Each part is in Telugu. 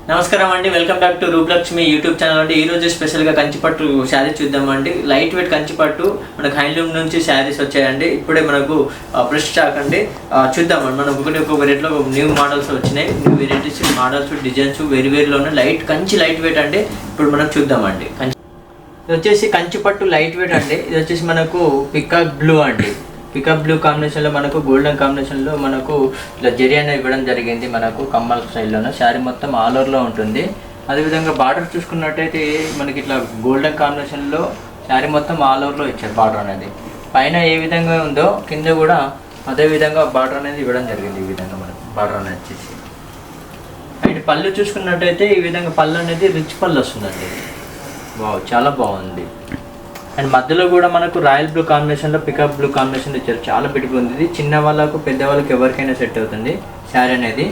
నమస్కారం అండి, welcome back to Rupalakshmi YouTube channel అండి. ఈ రోజు స్పెషల్గా కంచిపట్టు శారీస్ చూద్దామండి. లైట్ వెయిట్ కంచిపట్టు మనకు హ్యాండ్లూమ్ నుంచి శారీస్ వచ్చాయండి. ఇప్పుడే మనకు ఫ్రెష్ స్టాక్ అండి. చూద్దామండి. మనకు ఒక్కొక్క రేట్లో న్యూ మోడల్స్ వచ్చినాయి. న్యూ వెరైటీస్ మోడల్స్ డిజైన్స్ వేరువేరులోనే లైట్ వెయిట్ అండి. ఇప్పుడు మనం చూద్దామండి. ఇది వచ్చేసి కంచిపట్టు లైట్ వెయిట్ అండి. ఇది వచ్చేసి మనకు పికాక్ బ్లూ అండి. పికప్ బ్లూ కాంబినేషన్లో మనకు గోల్డెన్ కాంబినేషన్లో మనకు ఇట్లా జరీ అనేది ఇవ్వడం జరిగింది. మనకు కమ్మల్ స్టైల్లోనే శారీ మొత్తం ఆల్ ఓవర్లో ఉంటుంది. అదేవిధంగా బార్డర్ చూసుకున్నట్టయితే మనకి ఇట్లా గోల్డెన్ కాంబినేషన్లో శారీ మొత్తం ఆల్ ఓవర్లో ఇచ్చారు. బార్డర్ అనేది పైన ఏ విధంగా ఉందో కింద కూడా అదే విధంగా బార్డర్ అనేది ఇవ్వడం జరిగింది. ఈ విధంగా మనకు బార్డర్ అనేది వచ్చేసి అండ్ పళ్ళు చూసుకున్నట్టయితే ఈ విధంగా పళ్ళు అనేది రిచ్ పళ్ళు వస్తుందండి. వావ్, చాలా బాగుంది. అండ్ మధ్యలో కూడా మనకు రాయల్ బ్లూ కాంబినేషన్లో పికప్ బ్లూ కాంబినేషన్ ఇచ్చారు. చాలా బ్యూటిఫుల్ ఉంది. ఇది చిన్న వాళ్ళకు పెద్ద వాళ్ళకి ఎవరికైనా సెట్ అవుతుంది. శారీ అనేది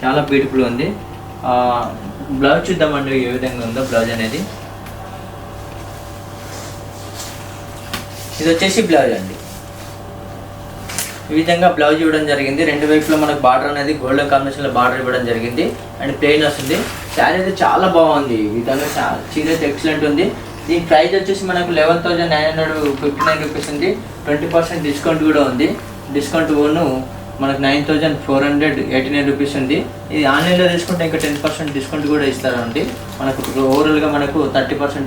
చాలా బ్యూటిఫుల్ ఉంది. బ్లౌజ్ చూద్దామండి ఏ విధంగా ఉందో బ్లౌజ్ అనేది. ఇది వచ్చేసి బ్లౌజ్ అండి. ఈ విధంగా బ్లౌజ్ ఇవ్వడం జరిగింది. రెండు వైపులో మనకు బార్డర్ అనేది గోల్డెన్ కాంబినేషన్లో బార్డర్ ఇవ్వడం జరిగింది. అండ్ ప్లెయిన్ వస్తుంది. శారీ అయితే చాలా బాగుంది. ఈ విధంగా చీర అయితే ఎక్సలెంట్ ఉంది. దీని ప్రైస్ వచ్చేసి మనకు 11,959 రూపీస్ ఉంది. 20% డిస్కౌంట్ కూడా ఉంది. డిస్కౌంట్ ఓను మనకు 9,489 రూపీస్ ఉంది. ఇది ఆన్లైన్లో తీసుకుంటే ఇంకా 10% డిస్కౌంట్ కూడా ఇస్తారండి. మనకు ఓవరాల్గా మనకు 30%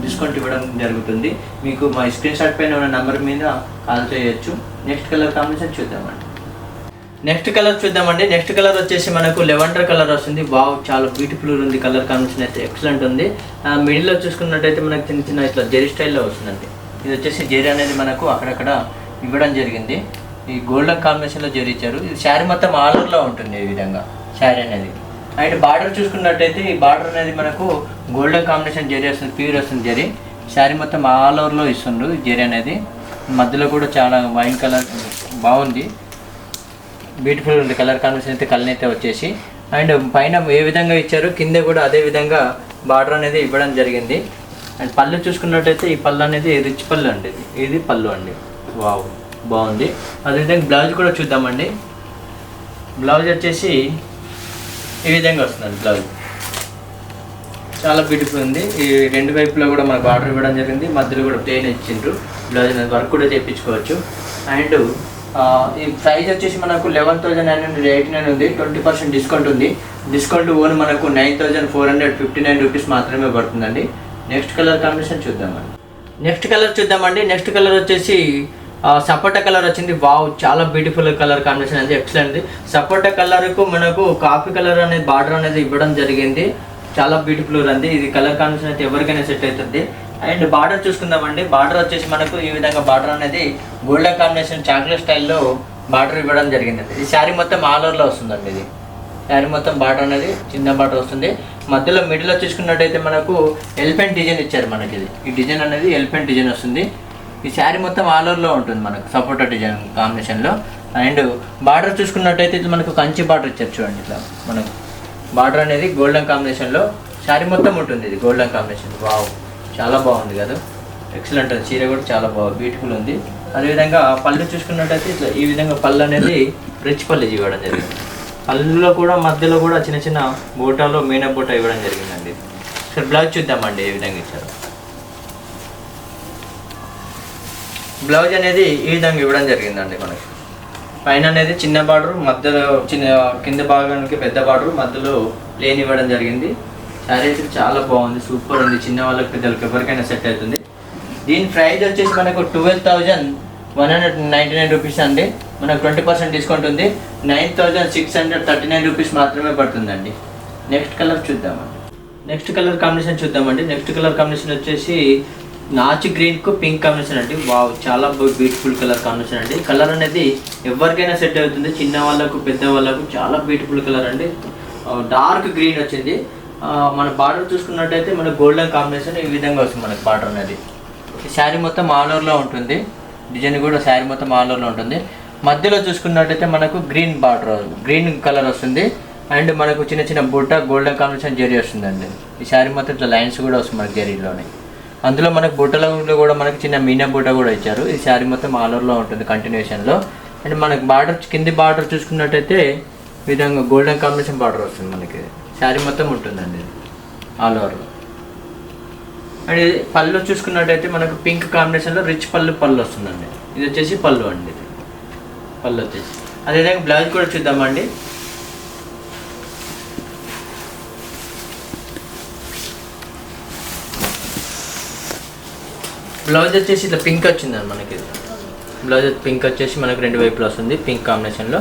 డిస్కౌంట్ ఇవ్వడం జరుగుతుంది. మీకు మా స్క్రీన్ షాట్ పైన ఉన్న నెంబర్ మీద కాల్ చేయొచ్చు. నెక్స్ట్ కలర్ కాంబినేషన్ చూద్దామండి. నెక్స్ట్ కలర్ వచ్చేసి మనకు లెవెండర్ కలర్ వస్తుంది. వావ్, చాలా బ్యూటిఫుల్ ఉంది. కలర్ కాంబినేషన్ అయితే ఎక్సలెంట్ ఉంది. మిడిల్లో చూసుకున్నట్టయితే మనకు చిన్న చిన్న ఇట్లా జెరీ స్టైల్లో వస్తుందండి. ఇది వచ్చేసి జెరీ అనేది మనకు అక్కడక్కడ ఇవ్వడం జరిగింది. ఈ గోల్డెన్ కాంబినేషన్లో జెరీ ఇచ్చారు. ఇది శారీ మొత్తం ఆల్ ఓవర్లో ఉంటుంది ఈ విధంగా శారీ అనేది. అండ్ బార్డర్ చూసుకున్నట్టయితే ఈ బార్డర్ అనేది మనకు గోల్డెన్ కాంబినేషన్ జెరీ వస్తుంది. ప్యూర్ వస్తుంది జెరీ. శారీ మొత్తం ఆల్ ఓవర్లో ఇస్తుండ్రు జెరీ అనేది. మధ్యలో కూడా చాలా వైన్ కలర్ బాగుంది. బ్యూటిఫుల్ ఉంది. కలర్ కాంబినేషన్ అయితే కలనైతే వచ్చేసి అండ్ పైన ఏ విధంగా ఇచ్చారు కింద కూడా అదే విధంగా బార్డర్ అనేది ఇవ్వడం జరిగింది. అండ్ పళ్ళు చూసుకున్నట్టయితే ఈ పళ్ళు అనేది రిచ్ పళ్ళు అండి. ఇది పళ్ళు అండి. వావ్, బాగుంది. అదేవిధంగా బ్లౌజ్ కూడా చూద్దామండి. బ్లౌజ్ వచ్చేసి ఈ విధంగా వస్తుందండి. బ్లౌజ్ చాలా బ్యూటిఫుల్ ఉంది. ఈ రెండు వైపులో కూడా మనకు బార్డర్ ఇవ్వడం జరిగింది. మధ్యలో కూడా ప్లెయిన్ ఇచ్చిండ్రు. బ్లౌజ్ అనేది వర్క్ కూడా చేయించుకోవచ్చు. అండ్ ఈ ప్రైస్ వచ్చేసి మనకు 11,989 ఉంది. 20% డిస్కౌంట్ ఉంది. డిస్కౌంట్ ఓన్ మనకు 9,459 రూపీస్ మాత్రమే పడుతుందండి. నెక్స్ట్ కలర్ కాంబినేషన్ చూద్దామండి. నెక్స్ట్ కలర్ వచ్చేసి సపోటా కలర్ వచ్చింది. వావ్, చాలా బ్యూటిఫుల్ కలర్ కాంబినేషన్ అనేది ఎక్సలెంట్. సపోటా కలర్కు మనకు కాఫీ కలర్ అనేది బార్డర్ అనేది ఇవ్వడం జరిగింది. చాలా బ్యూటిఫుల్ ఉంది. ఇది కలర్ కాంబినేషన్ అయితే ఎవరికైనా సెట్ అవుతుంది. And border చూసుకుందామండి. బార్డర్ వచ్చేసి మనకు ఈ విధంగా బార్డర్ అనేది గోల్డెన్ కాంబినేషన్ చాక్లెట్ స్టైల్లో బార్డర్ ఇవ్వడం జరిగింది. ఇది శారీ మొత్తం ఆల్ ఓవర్లో వస్తుందండి. ఇది శారీ మొత్తం బార్డర్ అనేది చిన్న బార్డర్ వస్తుంది. మధ్యలో మిడిల్లో చూసుకున్నట్టయితే మనకు ఎలిఫెంట్ డిజైన్ ఇచ్చారు. మనకి ఇది ఈ డిజైన్ అనేది ఎలిఫెంట్ డిజైన్ వస్తుంది. ఈ శారీ మొత్తం ఆల్ ఓవర్లో ఉంటుంది మనకు సపోటా డిజైన్ కాంబినేషన్లో. అండ్ బార్డర్ చూసుకున్నట్టయితే ఇది మనకు కంచి బార్డర్ ఇచ్చారు. చూడండి, ఇట్లా మనకు బార్డర్ అనేది గోల్డెన్ కాంబినేషన్లో శారీ మొత్తం ఉంటుంది. ఇది గోల్డెన్ కాంబినేషన్. వావ్, చాలా బాగుంది కదా, ఎక్సలెంట్ ఉంది. చీర కూడా చాలా బ్యూటిఫుల్ ఉంది. అదేవిధంగా పళ్ళు చూసుకున్నట్టయితే ఇట్లా ఈ విధంగా పళ్ళు అనేది రిచ్ పళ్ళు ఇవ్వడం జరిగింది. పళ్ళులో కూడా మధ్యలో కూడా చిన్న చిన్న బూటాలో మీనా బూట ఇవ్వడం జరిగిందండి. సరే, బ్లౌజ్ చూద్దామండి ఏ విధంగా ఇచ్చారు. బ్లౌజ్ అనేది ఈ విధంగా ఇవ్వడం జరిగిందండి. మనకి పైన అనేది చిన్న బార్డర్, మధ్యలో కింద భాగానికి పెద్ద బార్డర్, మధ్యలో ప్లేన్ ఇవ్వడం జరిగింది. శారీ అయితే చాలా బాగుంది, సూపర్ ఉంది. చిన్న వాళ్ళకి పెద్దలకి ఎవరికైనా సెట్ అవుతుంది. దీని ప్రైస్ వచ్చేసి మనకు 12,199 రూపీస్ అండి. మనకు 20% డిస్కౌంట్ ఉంది. 9,639 రూపీస్ మాత్రమే పడుతుందండి. నెక్స్ట్ కలర్ చూద్దామండి. నెక్స్ట్ కలర్ కాంబినేషన్ వచ్చేసి నాచు గ్రీన్కు పింక్ కాంబినేషన్ అండి. వావ్, చాలా బ్యూటిఫుల్ కలర్ కాంబినేషన్ అండి. కలర్ అనేది ఎవరికైనా సెట్ అవుతుంది. చిన్న వాళ్ళకు పెద్ద వాళ్ళకు చాలా బ్యూటిఫుల్ కలర్ అండి. డార్క్ గ్రీన్ వచ్చింది. మన బార్డర్ చూసుకున్నట్టయితే మన గోల్డెన్ కాంబినేషన్ ఈ విధంగా వస్తుంది. మనకు బార్డర్ అనేది శారీ మొత్తం ఆల్ ఓవర్లో ఉంటుంది. డిజైన్ కూడా శారీ మొత్తం ఆల్ ఓవర్లో ఉంటుంది. మధ్యలో చూసుకున్నట్టయితే మనకు గ్రీన్ కలర్ వస్తుంది. అండ్ మనకు చిన్న చిన్న బుట్ట గోల్డెన్ కాంబినేషన్ జరీ వస్తుందండి. ఈ శారీ మొత్తం ఇట్లా లైన్స్ కూడా వస్తుంది మనకి జరీలోనే. అందులో మనకు బుట్టలో కూడా మనకి చిన్న మీనా బుట్ట కూడా ఇచ్చారు. ఈ శారీ మొత్తం ఆల్ ఓవర్లో ఉంటుంది కంటిన్యూషన్లో. అండ్ మనకు బార్డర్ కింది బార్డర్ చూసుకున్నట్టయితే విధంగా గోల్డెన్ కాంబినేషన్ బార్డర్ వస్తుంది మనకి. శారీ మొత్తం ఉంటుందండి ఆల్ ఓవర్. అండ్ ఇది పళ్ళు చూసుకున్నట్టయితే మనకు పింక్ కాంబినేషన్లో రిచ్ పళ్ళు వస్తుందండి. ఇది వచ్చేసి పళ్ళు అండి, ఇది పళ్ళు వచ్చేసి. అదేవిధంగా బ్లౌజ్ కూడా చూద్దామండి. బ్లౌజ్ వచ్చేసి ఇట్లా పింక్ వచ్చిందండి మనకి. బ్లౌజ్ పింక్ వచ్చేసి మనకు 2 వైపులు వస్తుంది పింక్ కాంబినేషన్లో.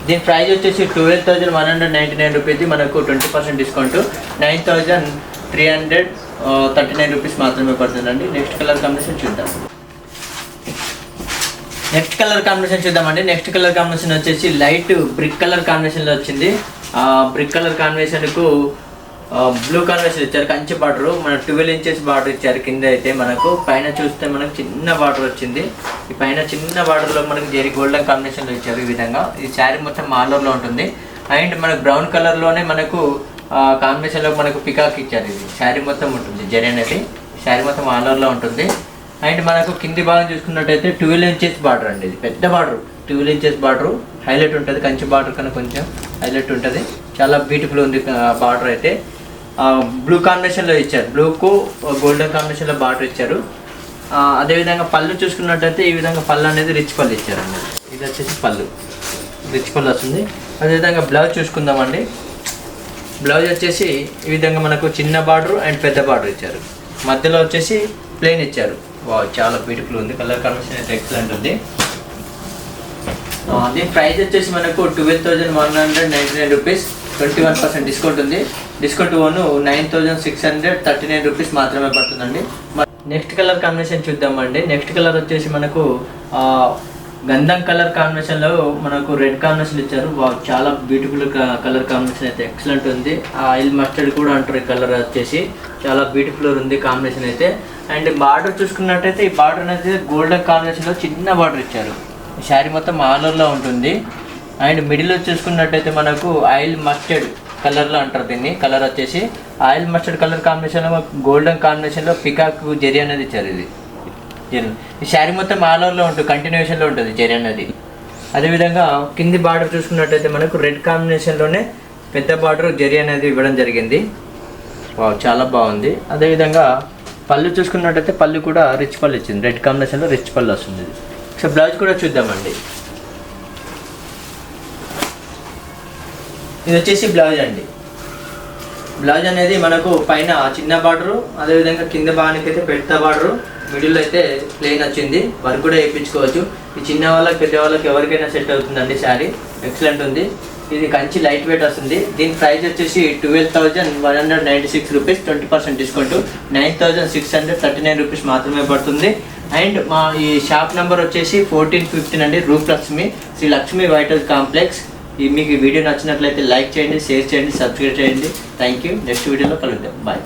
దీని ప్రైస్ వచ్చేసి 12,199 రూపీస్, మనకు 20% డిస్కౌంట్ 9,339 రూపీస్ మాత్రమే పడుతుందండి. నెక్స్ట్ కలర్ కాంబినేషన్ చూద్దామండి. నెక్స్ట్ కలర్ కాంబినేషన్ వచ్చేసి లైట్ బ్రిక్ కలర్ కాంబినేషన్లో వచ్చింది. బ్రిక్ కలర్ కాంబినేషన్కు బ్లూ కాంబినేషన్ ఇచ్చారు, కంచి బార్డర్, మన 12 ఇంచెస్ బార్డర్ ఇచ్చారు. కింద అయితే మనకు పైన చూస్తే మనకు చిన్న బార్డర్ వచ్చింది. ఈ పైన చిన్న బార్డర్లో మనకు జెరీ గోల్డెన్ కాంబినేషన్లో ఇచ్చారు. ఈ విధంగా ఈ శారీ మొత్తం ఆల్ఓవర్లో ఉంటుంది. అండ్ మనకు బ్రౌన్ కలర్లోనే మనకు కాంబినేషన్లో మనకు పికాక్ ఇచ్చారు. ఇది శారీ మొత్తం ఉంటుంది, జెరీ అనేది శారీ మొత్తం ఆల్ఓవర్లో ఉంటుంది. అండ్ మనకు కింది భాగం చూసుకున్నట్టయితే 12 ఇంచెస్ బార్డర్ అండి. ఇది పెద్ద బార్డర్, 12 ఇంచెస్ బార్డర్ హైలైట్ ఉంటుంది. కంచి బార్డర్ కన్నా కొంచెం హైలైట్ ఉంటుంది. చాలా బ్యూటిఫుల్ ఉంది బార్డర్ అయితే. బ్లూ కాంబినేషన్లో ఇచ్చారు, బ్లూకు గోల్డెన్ కాంబినేషన్లో బార్డర్ ఇచ్చారు. అదేవిధంగా పళ్ళు చూసుకున్నట్టయితే ఈ విధంగా పళ్ళు అనేది రిచ్ పళ్ళు ఇచ్చారండి. ఇది వచ్చేసి పళ్ళు, రిచ్ పళ్ళు వస్తుంది. అదేవిధంగా బ్లౌజ్ చూసుకుందామండి. బ్లౌజ్ వచ్చేసి ఈ విధంగా మనకు చిన్న బార్డర్ అండ్ పెద్ద బార్డర్ ఇచ్చారు. మధ్యలో వచ్చేసి ప్లెయిన్ ఇచ్చారు. చాలా బ్యూటిఫుల్ ఉంది, కలర్ కాంబినేషన్ అయితే ఎక్సలెంట్ ఉంది. దీని ప్రైస్ వచ్చేసి మనకు 12,199 రూపీస్, 21% డిస్కౌంట్ ఉంది. డిస్కౌంట్ 9,639 రూపీస్ మాత్రమే పడుతుందండి. నెక్స్ట్ కలర్ కాంబినేషన్ చూద్దామండి. నెక్స్ట్ కలర్ వచ్చేసి మనకు గంధం కలర్ కాంబినేషన్లో మనకు రెడ్ కాంబినేషన్ ఇచ్చారు. చాలా బ్యూటిఫుల్ కలర్ కాంబినేషన్ అయితే ఎక్సలెంట్ ఉంది. ఆయిల్ మస్టర్డ్ కూడా అంటారు ఈ కలర్ వచ్చేసి. చాలా బ్యూటిఫుల్ ఉంది కాంబినేషన్ అయితే. అండ్ బార్డర్ చూసుకున్నట్టయితే ఈ బార్డర్ అనేది గోల్డెన్ కాంబినేషన్లో చిన్న బార్డర్ ఇచ్చారు. శారీ మొత్తం ఆల్ ఓవర్లో ఉంటుంది. అండ్ మిడిల్లో చూసుకున్నట్టయితే మనకు ఆయిల్ మస్టర్డ్ కలర్లో అంటారు దీన్ని. కలర్ వచ్చేసి ఆయిల్ మస్టర్డ్ కలర్ కాంబినేషన్లో గోల్డెన్ కాంబినేషన్లో పికాక్ జెరీ అనేది ఇచ్చారు. ఇది ఈ శారీ మొత్తం ఆల్ ఓవర్లో ఉంటుంది, కంటిన్యూషన్లో ఉంటుంది జెరీ అనేది. అదేవిధంగా కింది బార్డర్ చూసుకున్నట్టయితే మనకు రెడ్ కాంబినేషన్లోనే పెద్ద బార్డర్ జెరీ అనేది ఇవ్వడం జరిగింది. చాలా బాగుంది. అదేవిధంగా పళ్ళు చూసుకున్నట్టయితే పళ్ళు కూడా రిచ్ పళ్ళు ఇచ్చింది, రెడ్ కాంబినేషన్లో రిచ్ పళ్ళు వస్తుంది. సో బ్లౌజ్ కూడా చూద్దామండి. ఇది వచ్చేసి బ్లౌజ్ అండి. బ్లౌజ్ అనేది మనకు పైన చిన్న బార్డరు, అదేవిధంగా కింద భాగానికి అయితే పెద్ద బార్డరు, మిడిల్లో అయితే ప్లెయిన్ వచ్చింది. వర్క్ కూడా వేయించుకోవచ్చు. ఈ చిన్న వాళ్ళకి పెద్ద వాళ్ళకి ఎవరికైనా సెట్ అవుతుందండి. శారీ ఎక్సలెంట్ ఉంది. ఇది కంచి లైట్ వెయిట్ వస్తుంది. దీని ప్రైస్ వచ్చేసి 12,196 రూపీస్, 20% డిస్కౌంట్ 9,639 రూపీస్ మాత్రమే పడుతుంది. అండ్ మా ఈ షాప్ నెంబర్ వచ్చేసి 1415 అండి, Roop Lakshmi, Sri Lakshmi white house complex. మీకు ఈ వీడియో నచ్చినట్లయితే లైక్ చేయండి, షేర్ చేయండి, సబ్స్క్రైబ్ చేయండి. Thank you. నెక్స్ట్ వీడియోలో కలుద్దాం. బాయ్.